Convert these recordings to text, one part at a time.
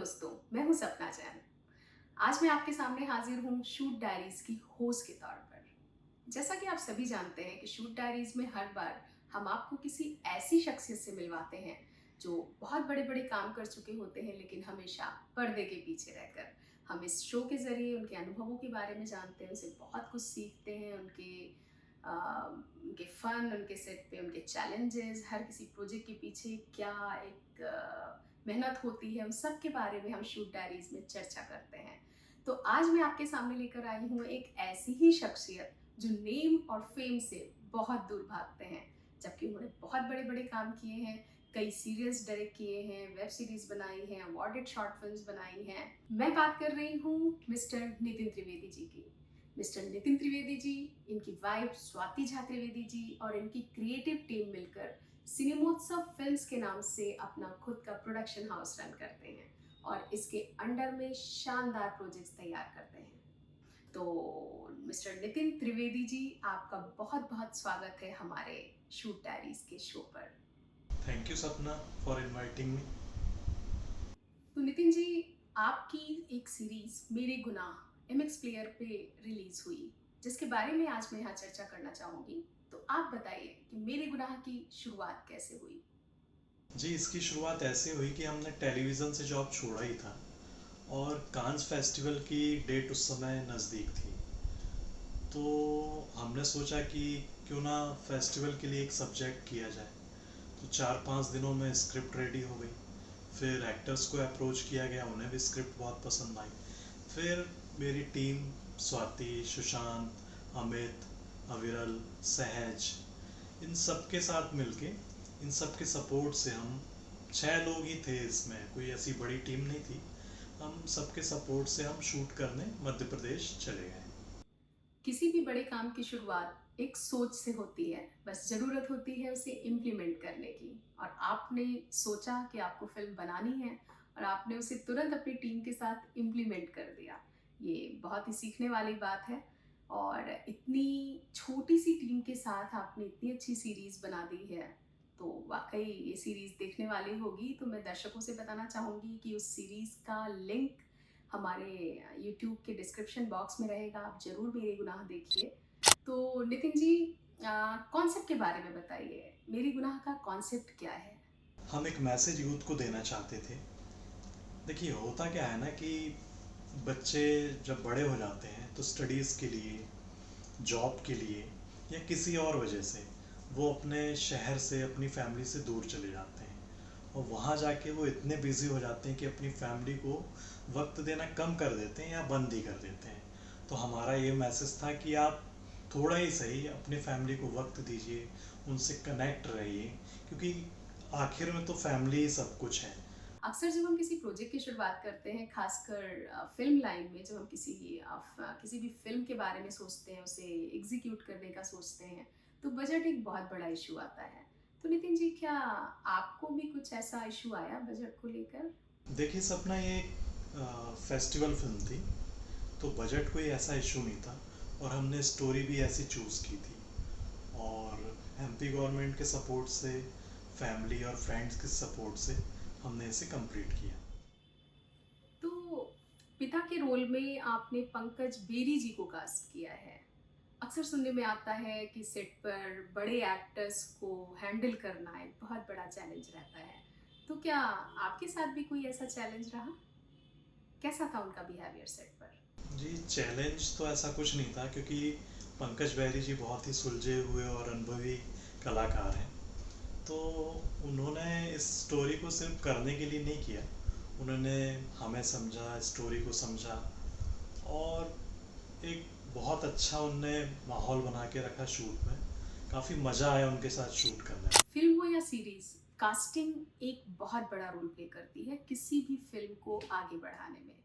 दोस्तों, मैं हूं सपना जैन। आज मैं आपके सामने हाजिर हूं शूट डायरीज की होस्ट के तौर पर। जैसा कि आप सभी जानते हैं कि शूट डायरीज में हर बार हम आपको किसी ऐसी शख्सियत से मिलवाते हैं जो बहुत बड़े बड़े काम कर चुके होते हैं, लेकिन हमेशा पर्दे के पीछे रहकर हम इस शो के ज़रिए उनके अनुभवों के बारे में जानते हैं, उनसे बहुत कुछ सीखते हैं। उनके फ़न, उनके सेट पे उनके चैलेंजेस, हर किसी प्रोजेक्ट के पीछे क्या एक मेहनत होती है, उन सब के बारे में हम शूट डायरीज़ में चर्चा करते हैं। तो आज मैं आपके सामने लेकर आई हूँ एक ऐसी ही शख्सियत जो नेम और फेम से बहुत दूर भागते हैं, जबकि उन्होंने बहुत बड़े-बड़े काम किए हैं, कई सीरियल्स डायरेक्ट किए हैं, वेब सीरीज़ बनाई हैं, अवॉर्डेड शॉर्ट फ़िल्म्स बनाई हैं। मैं बात कर रही हूँ मिस्टर नितिन त्रिवेदी जी की। मिस्टर नितिन त्रिवेदी जी, इनकी वाइफ स्वाति झा त्रिवेदी जी और इनकी क्रिएटिव टीम मिलकर सिनेमोत्सव फिल्म्स के नाम से अपना खुद का प्रोडक्शन हाउस रन करते हैं और इसके अंडर में शानदार प्रोजेक्ट्स तैयार करते हैं। तो मिस्टर नितिन त्रिवेदी जी, आपका बहुत बहुत स्वागत है हमारे शूट डायरीज के शो पर। थैंक यू सपना फॉर इनवाइटिंग मी। तो नितिन जी, आपकी एक सीरीज मेरे गुनाह एमएक्स प्लेयर पे रिलीज हुई, जिसके बारे में आज मैं यहाँ चर्चा करना चाहूँगी। तो आप बताइए कि मेरे गुनाह की शुरुआत कैसे हुई। जी, इसकी शुरुआत ऐसे हुई कि हमने टेलीविज़न से जॉब छोड़ा ही था और कांस फेस्टिवल की डेट उस समय नज़दीक थी। तो हमने सोचा कि क्यों ना फेस्टिवल के लिए एक सब्जेक्ट किया जाए। तो 4-5 दिनों में स्क्रिप्ट रेडी हो गई। फिर एक्टर्स को अप्रोच किया गया, उन्हें भी स्क्रिप्ट बहुत पसंद आई। फिर मेरी टीम स्वाति, सुशांत, अमित, अविरल, सहज, इन सब के साथ मिलके, इन सब के सपोर्ट से हम 6 लोग ही थे। इसमें कोई ऐसी बड़ी टीम नहीं थी। हम सबके सपोर्ट से हम शूट करने मध्य प्रदेश चले गए। किसी भी बड़े काम की शुरुआत एक सोच से होती है, बस ज़रूरत होती है उसे इम्प्लीमेंट करने की। और आपने सोचा कि आपको फ़िल्म बनानी है और आपने उसे तुरंत अपनी टीम के साथ इम्प्लीमेंट कर दिया। ये बहुत ही सीखने वाली बात है और इतनी छोटी-सी टीम के साथ आपने इतनी अच्छी सीरीज़ बना दी है, तो वाक़ई ये सीरीज़ देखने वाली होगी। तो मैं दर्शकों से बताना चाहूँगी कि उस सीरीज़ का लिंक हमारे यूट्यूब के डिस्क्रिप्शन बॉक्स में रहेगा, आप ज़रूर मेरे गुनाह देखिए। तो नितिन जी, कॉन्सेप्ट के बारे में बताइए, मेरी गुनाह का कॉन्सेप्ट क्या है? हम एक मैसेज यूथ को देना चाहते थे। देखिए, होता क्या है ना कि बच्चे जब बड़े हो जाते हैं तो स्टडीज़ के लिए, जॉब के लिए या किसी और वजह से वो अपने शहर से, अपनी फैमिली से दूर चले जाते हैं और वहाँ जाके वो इतने बिज़ी हो जाते हैं कि अपनी फैमिली को वक्त देना कम कर देते हैं या बंद ही कर देते हैं। तो हमारा ये मैसेज था कि आप थोड़ा ही सही अपने फैमिली को वक्त दीजिए, उनसे कनेक्ट रहिए, क्योंकि आखिर में तो फैमिली ही सब कुछ है। अक्सर जब हम किसी प्रोजेक्ट की शुरुआत करते हैं, खासकर फ़िल्म लाइन में, जब हम किसी भी फ़िल्म के बारे में सोचते हैं, उसे एग्ज़ीक्यूट करने का सोचते हैं, तो बजट एक बहुत बड़ा इश्यू आता है। तो नितिन जी, क्या आपको भी कुछ ऐसा इश्यू आया बजट को लेकर? देखिए सपना, ये एक फेस्टिवल फिल्म थी, तो बजट कोई ऐसा इशू नहीं था और हमने स्टोरी भी ऐसी चूज़ की थी और एमपी गवर्नमेंट के सपोर्ट से, फैमिली और फ्रेंड्स के सपोर्ट से हमने इसे कंप्लीट किया। तो पिता के रोल में आपने पंकज बेरी जी को कास्ट किया है। अक्सर सुनने में आता है कि सेट पर बड़े एक्टर्स को हैंडल करना एक बहुत बड़ा चैलेंज रहता है। तो क्या आपके साथ भी कोई ऐसा चैलेंज रहा? कैसा था उनका बिहेवियर सेट पर? जी, चैलेंज तो ऐसा कुछ नहीं था, क्योंकि पंकज बहरी जी बहुत ही सुलझे हुए और अनुभवी कलाकार हैं। तो उन्होंने इस स्टोरी को सिर्फ करने के लिए नहीं किया, उन्होंने हमें समझा, स्टोरी को समझा और एक बहुत अच्छा उनने माहौल बना के रखा शूट में। काफ़ी मज़ा आया उनके साथ शूट करने में। फिल्म हो या सीरीज, कास्टिंग एक बहुत बड़ा रोल प्ले करती है किसी भी फिल्म को आगे बढ़ाने में।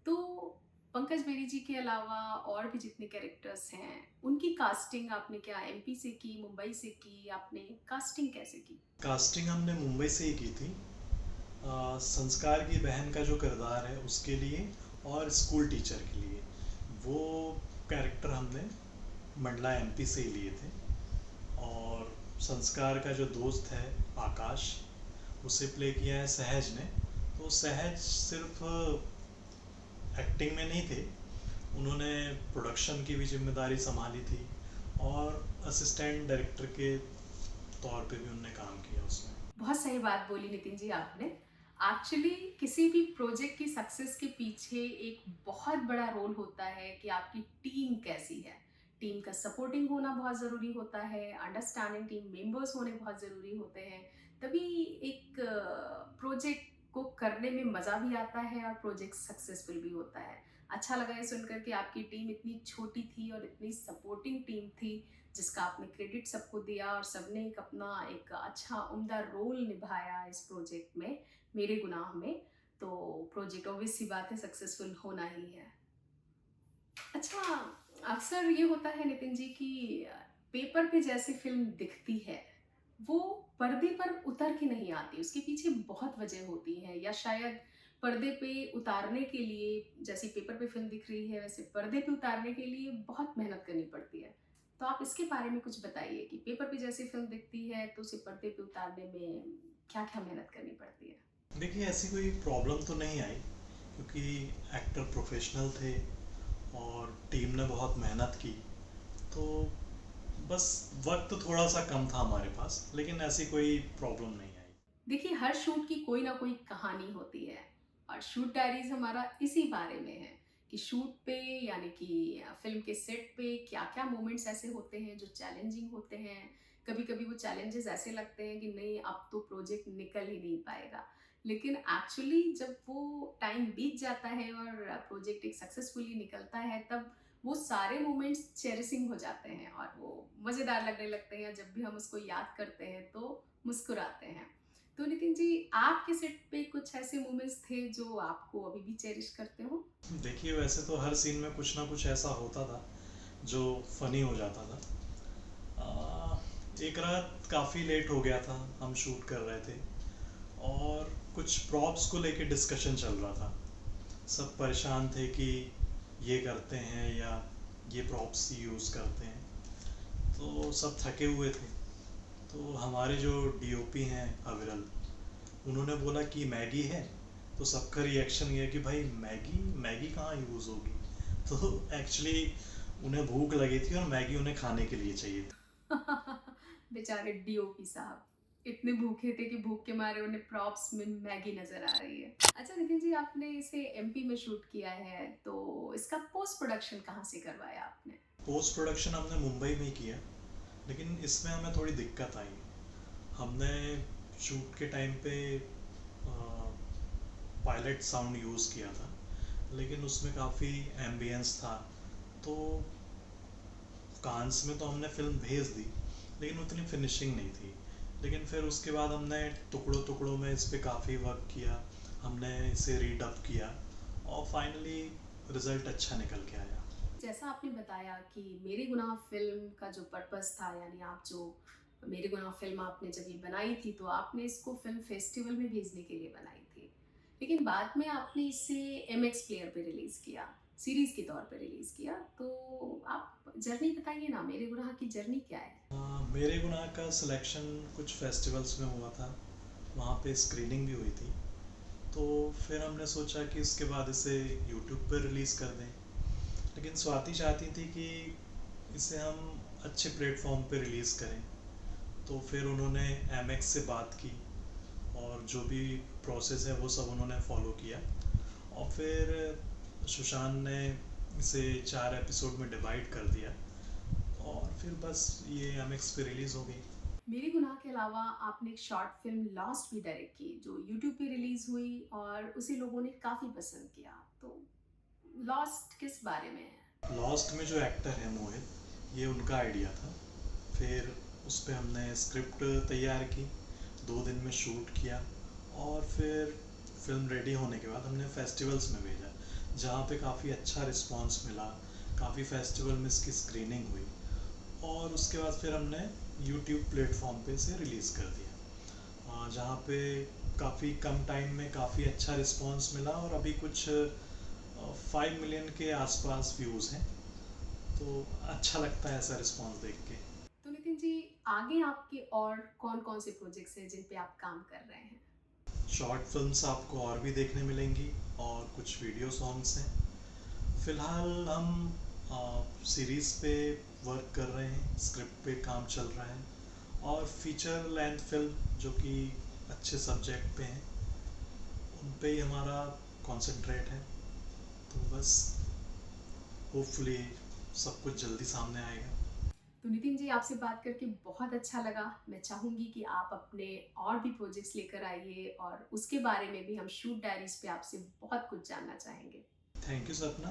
तो पंकज बेरी जी के अलावा और भी जितने कैरेक्टर्स हैं, उनकी कास्टिंग आपने क्या एमपी से की, मुंबई से की? आपने कास्टिंग कैसे की? कास्टिंग हमने मुंबई से ही की थी। संस्कार की बहन का जो किरदार है उसके लिए और स्कूल टीचर के लिए, वो कैरेक्टर हमने मंडला एमपी से ही लिए थे। और संस्कार का जो दोस्त है आकाश, उसे प्ले किया है सहज ने, तो सहज सिर्फ एक्टिंग में नहीं थे, उन्होंने प्रोडक्शन की भी जिम्मेदारी संभाली थी और असिस्टेंट डायरेक्टर के तौर पे भी उन्होंने काम किया उसमें। बहुत सही बात बोली नितिन जी आपने। एक्चुअली किसी भी प्रोजेक्ट की सक्सेस के पीछे एक बहुत बड़ा रोल होता है कि आपकी टीम कैसी है। टीम का सपोर्टिंग होना बहुत ज़रूरी होता है, अंडरस्टैंडिंग टीम मेंबर्स होने बहुत ज़रूरी होते हैं। तभी एक प्रोजेक्ट को करने में मज़ा भी आता है और प्रोजेक्ट सक्सेसफुल भी होता है। अच्छा लगा ये सुनकर कि आपकी टीम इतनी छोटी थी और इतनी सपोर्टिंग टीम थी, जिसका आपने क्रेडिट सबको दिया और सबने एक अपना एक अच्छा उम्दा रोल निभाया इस प्रोजेक्ट में, मेरे गुनाह में। तो प्रोजेक्ट ऑब्वियस सी बात है सक्सेसफुल होना ही है। अच्छा, अक्सर ये होता है नितिन जी कि पेपर पे जैसी फिल्म दिखती है वो पर्दे पर उतर के नहीं आती, उसके पीछे बहुत वजह होती है, या शायद पर्दे पे उतारने के लिए, जैसी पेपर पे फिल्म दिख रही है वैसे पर्दे पे उतारने के लिए बहुत मेहनत करनी पड़ती है। तो आप इसके बारे में कुछ बताइए कि पेपर पे जैसी फिल्म दिखती है तो उसे पर्दे पे उतारने में क्या क्या मेहनत करनी पड़ती है। देखिए, ऐसी कोई प्रॉब्लम तो नहीं आई क्योंकि एक्टर प्रोफेशनल थे और टीम ने बहुत मेहनत की। तो बस वक्त थोड़ा सा कम था हमारे पास, लेकिन ऐसी कोई प्रॉब्लम नहीं आई। देखिए, हर शूट की कोई ना कोई कहानी होती है और शूट डायरीज हमारा इसी बारे में है कि शूट पे यानी कि फिल्म के सेट पे क्या क्या मोमेंट्स ऐसे होते हैं जो चैलेंजिंग होते हैं। कभी कभी वो चैलेंजेस ऐसे लगते हैं कि नहीं, अब तो प्रोजेक्ट निकल ही नहीं पाएगा, लेकिन एक्चुअली जब वो टाइम बीत जाता है और प्रोजेक्ट एक सक्सेसफुली निकलता है, तब वो सारे मोमेंट्स चेरिसिंग हो जाते हैं और वो मज़ेदार लगने लगते हैं। जब भी हम उसको याद करते हैं तो मुस्कुराते हैं। तो नितिन जी, आपके सेट पे कुछ ऐसे मोमेंट्स थे जो आपको अभी भी चेरिश करते हो? देखिए, वैसे तो हर सीन में कुछ ना कुछ ऐसा होता था जो फनी हो जाता था। एक रात काफ़ी लेट हो गया था, हम शूट कर रहे थे और कुछ प्रॉप्स को लेके डिस्कशन चल रहा था। सब परेशान थे कि ये करते हैं या ये प्रॉप्स यूज़ करते हैं, तो सब थके हुए थे। तो हमारे जो डीओपी हैं अविरल, उन्होंने बोला कि मैगी है। तो सबका रिएक्शन ये है कि भाई मैगी मैगी कहाँ यूज़ होगी। तो एक्चुअली उन्हें भूख लगी थी और मैगी उन्हें खाने के लिए चाहिए थी। बेचारे डीओपी साहब इतने भूखे थे कि भूख के मारे उन्हें प्रॉप्स में मैगी नजर आ रही है। अच्छा नितिन जी, आपने इसे एमपी में शूट किया है, तो इसका पोस्ट प्रोडक्शन कहाँ से करवाया आपने? पोस्ट प्रोडक्शन हमने मुंबई में ही किया, लेकिन इसमें हमें थोड़ी दिक्कत आई। हमने शूट के टाइम पे पायलट साउंड यूज़ किया था, लेकिन उसमें काफ़ी एम्बियंस था। तो कांस में तो हमने फिल्म भेज दी, लेकिन उतनी फिनिशिंग नहीं थी। लेकिन फिर उसके बाद हमने टुकड़ों टुकड़ों में इस पे काफ़ी वर्क किया, हमने इसे रीडअप किया और फाइनली रिज़ल्ट अच्छा निकल के आया। जैसा आपने बताया कि मेरे गुनाह फिल्म का जो पर्पस था, यानी आप जो मेरे गुनाह फिल्म आपने जब ये बनाई थी तो आपने इसको फिल्म फेस्टिवल में भेजने के लिए बनाई थी, लेकिन बाद में आपने इसे MX प्लेयर पे रिलीज़ किया, सीरीज़ के तौर पे रिलीज़ किया। तो आप जर्नी बताइए ना, मेरे गुनाह की जर्नी क्या है? मेरे गुनाह का सिलेक्शन कुछ फेस्टिवल्स में हुआ था, वहाँ पे स्क्रीनिंग भी हुई थी। तो फिर हमने सोचा कि उसके बाद इसे यूट्यूब पर रिलीज़ कर दें, लेकिन स्वाति चाहती थी कि इसे हम अच्छे प्लेटफॉर्म पे रिलीज़ करें। तो फिर उन्होंने MX से बात की और जो भी प्रोसेस है वो सब उन्होंने फॉलो किया और फिर सुशांत ने इसे 4 एपिसोड में डिवाइड कर दिया और फिर बस ये MX पे रिलीज़ हो गई। मेरे गुनाह के अलावा आपने एक शॉर्ट फिल्म लॉस्ट भी डायरेक्ट की जो यूट्यूब पे रिलीज़ हुई और उसे लोगों ने काफ़ी पसंद किया। तो लॉस्ट किस बारे में है? लॉस्ट में जो एक्टर है मोहित, ये उनका आइडिया था। फिर उस पे हमने स्क्रिप्ट तैयार की, 2 दिन में शूट किया और फिर फिल्म रेडी होने के बाद हमने फेस्टिवल्स में भेजा, जहाँ पे काफ़ी अच्छा रिस्पांस मिला। काफ़ी फेस्टिवल में इसकी स्क्रीनिंग हुई और उसके बाद फिर हमने यूट्यूब प्लेटफॉर्म पे इसे रिलीज़ कर दिया, जहाँ पे काफ़ी कम टाइम में काफ़ी अच्छा रिस्पांस मिला और अभी कुछ 5 मिलियन के आसपास व्यूज़ हैं। तो अच्छा लगता है ऐसा रिस्पांस देख के। तो नितिन जी, आगे आपके और कौन कौन से प्रोजेक्ट्स हैं जिन पे आप काम कर रहे हैं? शॉर्ट फिल्म्स आपको और भी देखने मिलेंगी और कुछ वीडियो सॉन्ग्स हैं। फ़िलहाल हम सीरीज़ पे वर्क कर रहे हैं, स्क्रिप्ट पे काम चल रहा है और फीचर लेंथ फिल्म जो कि अच्छे सब्जेक्ट पे हैं उन पे ही हमारा कॉन्सेंट्रेट है। तो बस होपफुली सब कुछ जल्दी सामने आएगा। तो नितिन जी, आपसे बात करके बहुत अच्छा लगा। मैं चाहूँगी कि आप अपने और भी प्रोजेक्ट्स लेकर आइए और उसके बारे में भी हम शूट डायरीज पे आपसे बहुत कुछ जानना चाहेंगे। थैंक यू सपना।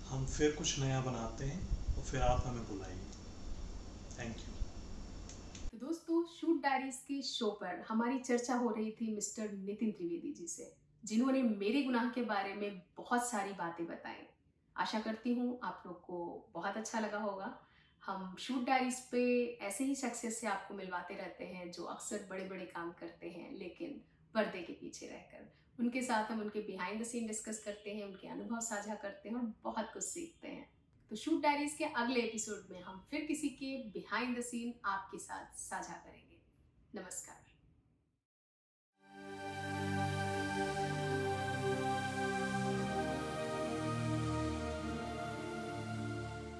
हम फिर कुछ नया बनाते हैं और फिर आप हमें बुलाइए। Thank you. तो दोस्तों, शूट डायरीज के शो पर हमारी चर्चा हो रही थी मिस्टर नितिन त्रिवेदी जी से, जिन्होंने मेरे गुनाह के बारे में बहुत सारी बातें बताई। आशा करती हूँ आप लोग को बहुत अच्छा लगा होगा। हम शूट डायरीज पे ऐसे ही सक्सेस से आपको मिलवाते रहते हैं जो अक्सर बड़े बड़े काम करते हैं लेकिन पर्दे के पीछे रहकर। उनके साथ हम उनके बिहाइंड द सीन डिस्कस करते हैं, उनके अनुभव साझा करते हैं और बहुत कुछ सीखते हैं। तो शूट डायरीज के अगले एपिसोड में हम फिर किसी के बिहाइंड द सीन आपके साथ साझा करेंगे। नमस्कार।